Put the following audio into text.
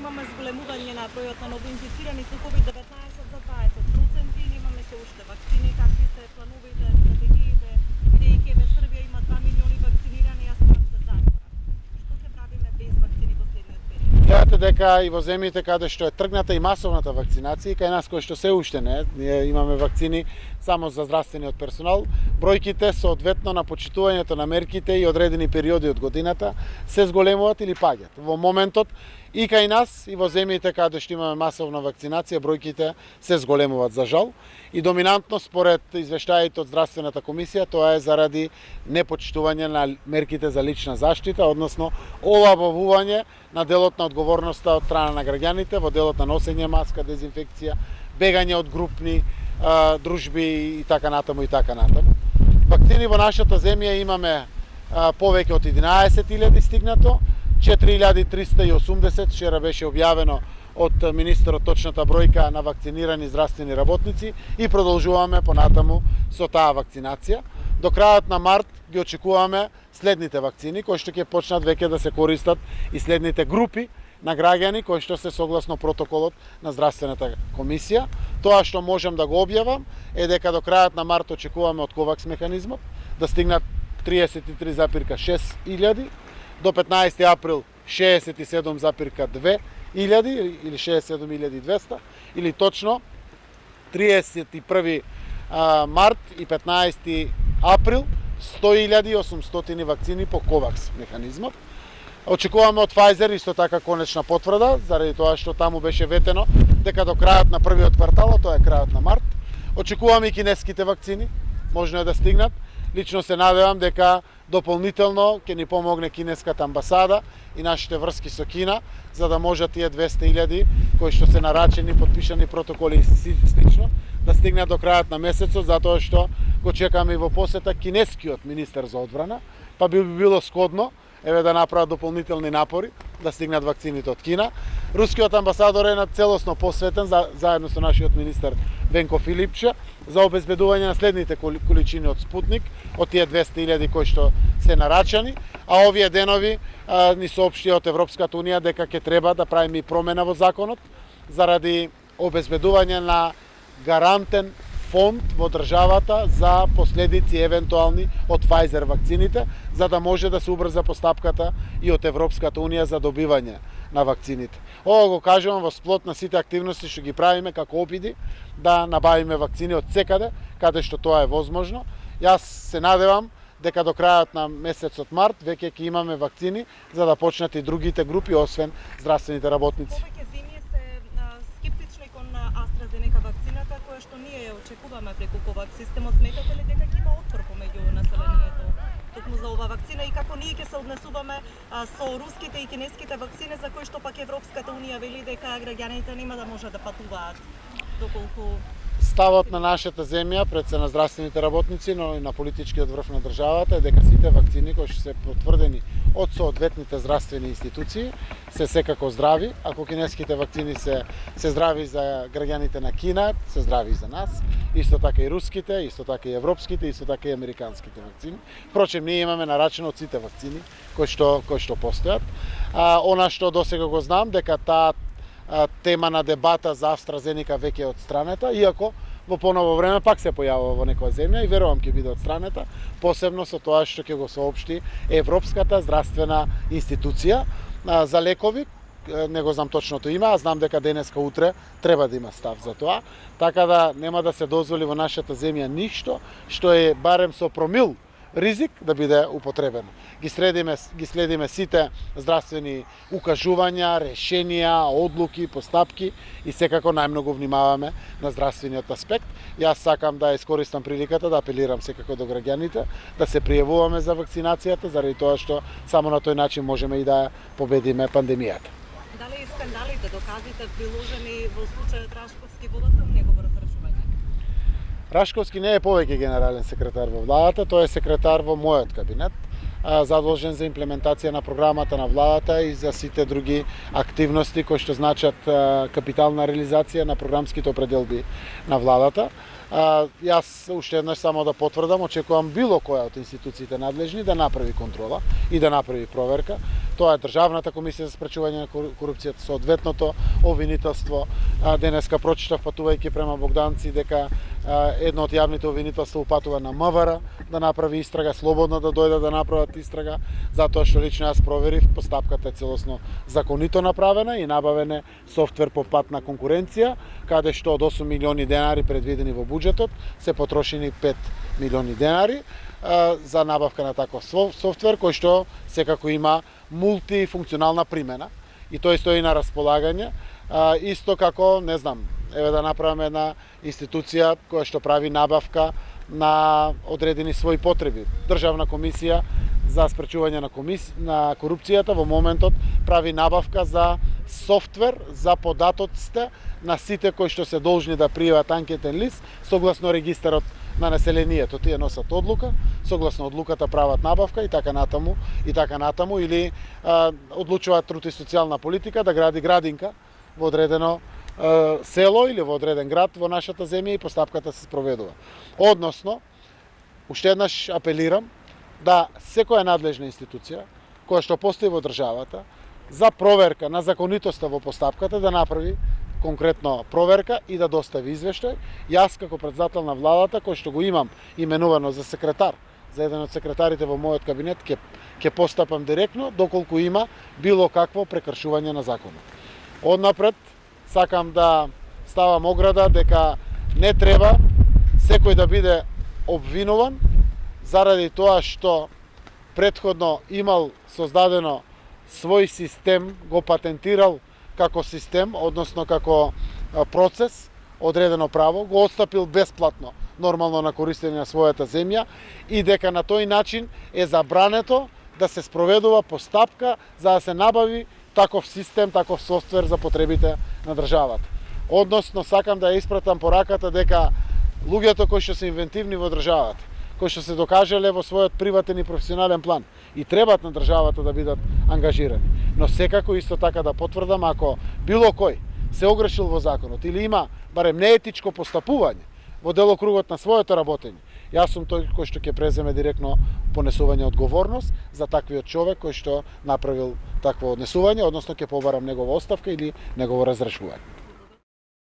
имаме зголемување на бројот на новоинфицирани со COVID-19 за 20%, имаме се уште вакцини, какви се плановите, стратегиите, бидејќи еве Србија има 2 милиони вакцинирани, а сум се затвора. Што ќе правиме без вакцини во следниот период? Гледате дека и во земјите каде што е тргната и масовната вакцинација, кај нас кој што се уште не, ние имаме вакцини само за здравствениот персонал, бројките соодветно на почитувањето на мерките и одредени периоди од годината се зголемуваат или паѓаат. Во моментот и кај нас и во земјите каде што имаме масовна вакцинација, бројките се зголемуваат за жал и доминантно според извештаите од здравствената комисија тоа е заради непочитување на мерките за лична заштита, односно олабавување на делот на одговорноста од страна на граѓаните во делот на носење маска, дезинфекција, бегање од групни дружби и така натаму и така натаму. Вакцини во нашата земја имаме повеќе од 11.000 стигнато, 4.380 вчера беше објавено од министерот точната бројка на вакцинирани здравствени работници и продолжуваме понатаму со таа вакцинација. До крајот на март ги очекуваме следните вакцини кои што ќе почнат веќе да се користат и следните групи на граѓани кои што се согласно протоколот на здравствената комисија. Тоа што можам да го објавам е дека до крајот на март очекуваме од ковакс механизмот да стигнат 33,6 до 15 април 67,2 илјади или 67.200 или точно 31 март и 15 април 100.800 вакцини по ковакс механизмот. Очекуваме од Pfizer исто така конечна потврда, заради тоа што таму беше ветено дека до крајот на првиот квартал, тоа е крајот на март, очекуваме и кинеските вакцини, можно е да стигнат. Лично се надевам дека дополнително ќе ни помогне кинеската амбасада и нашите врски со Кина, за да можат тие 200.000 кои што се нарачени, подпишани протоколи и слично, да стигнат до крајот на месецот, затоа што го чекаме и во посета кинескиот министер за одбрана, па би било скодно еве да направат дополнителни напори да стигнат вакцините од Кина. Рускиот амбасадор е целосно посветен заедно со нашиот министер Венко Филипче за обезбедување на следните количини од Спутник, од тие 200.000 кои што се нарачани, а овие денови ни соопшти од Европската унија дека ќе треба да правиме и промена во законот заради обезбедување на гарантен фонд во државата за последици евентуални од Pfizer вакцините, за да може да се убрза постапката и од Европската унија за добивање на вакцините. Ова го кажувам во сплот на сите активности што ги правиме како опиди да набавиме вакцини од секаде, каде што тоа е возможно. Јас се надевам дека до крајот на месецот март веќе ќе имаме вакцини за да почнат и другите групи освен здравствените работници. AstraZeneca вакцината која што ние ја очекуваме преку ковакс системот, сметате ли дека ќе има отпор помеѓу населението токму за ова вакцина и како ние ќе се однесуваме со руските и кинеските вакцини за кои што пак Европската унија вели дека граѓаните нема да можат да патуваат доколку Ставот на нашата земја пред се на здравствените работници, но и на политичкиот врв на државата е дека сите вакцини кои што се потврдени од соодветните здравствени институции се секако здрави. Ако кинеските вакцини се здрави за граѓаните на Кина, се здрави и за нас. Исто така и руските, исто така и европските, исто така и американските вакцини. Впрочем, ние имаме нарачено од сите вакцини кои што постојат. Она што досега го знам дека таа тема на дебата за AstraZeneca веќе е одстранета, иако во поново време пак се појавува во некоја земја и верувам ќе биде одстранета, посебно со тоа што ќе го соопшти Европската здравствена институција за лекови. Не го знам точното име, а знам дека денеска утре треба да има став за тоа, така да нема да се дозволи во нашата земја ништо што е барем со промил ризик да биде употребено. Ги следиме сите здравствени укажувања, решенија, одлуки, постапки и секако најмногу внимаваме на здравствениот аспект. Јас сакам да искористам приликата да апелирам секако до граѓаните да се пријавуваме за вакцинацијата, заради тоа што само на тој начин можеме и да победиме пандемијата. Дали скандалите, доказите приложени во случајот Рашковски водат кон негово разрешување? Рашковски не е повеќе генерален секретар во владата, тој е секретар во мојот кабинет. задолжен за имплементација на програмата на владата и за сите други активности кои што значат капитална реализација на програмските определби на владата. Јас уште еднаш само да потврдам, очекувам било која од институциите надлежни да направи контрола и да направи проверка. Тоа е Државната комисија за спречување на корупцијата, соодветното обвинителство. Денеска прочитав патувајќи према Богданци дека едно од јавните обвинителства упатува на МВР да направи истрага, слободно да дојде да направат истрага, затоа што лично јас проверив, постапката е целосно законито направена и набавен е софтвер по пат на конкуренција, каде што од 8 милиони денари предвидени во буџетот се потрошени 5 милиони денари за набавка на таков софтвер кој што секако има мултифункционална примена и тој стои на располагање, исто како, не знам, еве да направиме една институција која што прави набавка на одредени своји потреби. Државна комисија за спречување на корупцијата во моментот прави набавка за софтвер за податоците на сите кои што се должни да пријават анкетен лист согласно регистарот на населението. Тие носат одлука, согласно одлуката прават набавка и така натаму или одлучуваат труд и социјална политика да гради градинка во одредено село или во одреден град во нашата земја и постапката се спроведува. Односно, уште еднаш апелирам да секоја надлежна институција која што постои во државата за проверка на законитоста во постапката да направи конкретно проверка и да достави извештај. Јас како претседател на владата, кој што го имам именувано за секретар, за еден од секретарите во мојот кабинет, ќе постапам директно доколку има било какво прекршување на законот. Однапред, сакам да ставам ограда дека не треба секој да биде обвинуван заради тоа што претходно имал создадено свој систем, го патентирал како систем, односно како процес, одредено право, го отстапил бесплатно, нормално на користење на својата земја и дека на тој начин е забрането да се спроведува постапка за да се набави таков систем, таков софтвер за потребите на државата. Односно, сакам да ја испратам пораката дека луѓето кои што се инвентивни во државата, кои што се докажале во својот приватен и професионален план и требаат на државата да бидат ангажирани. Но секако исто така да потврдам, ако било кој се огрешил во законот или има барем неетичко постапување во делокругот на своето работење, јас сум тој кој што ќе преземе директно понесување одговорност за таквиот човек кој што направил такво однесување, односно ќе побарам негова оставка или негово разрешување.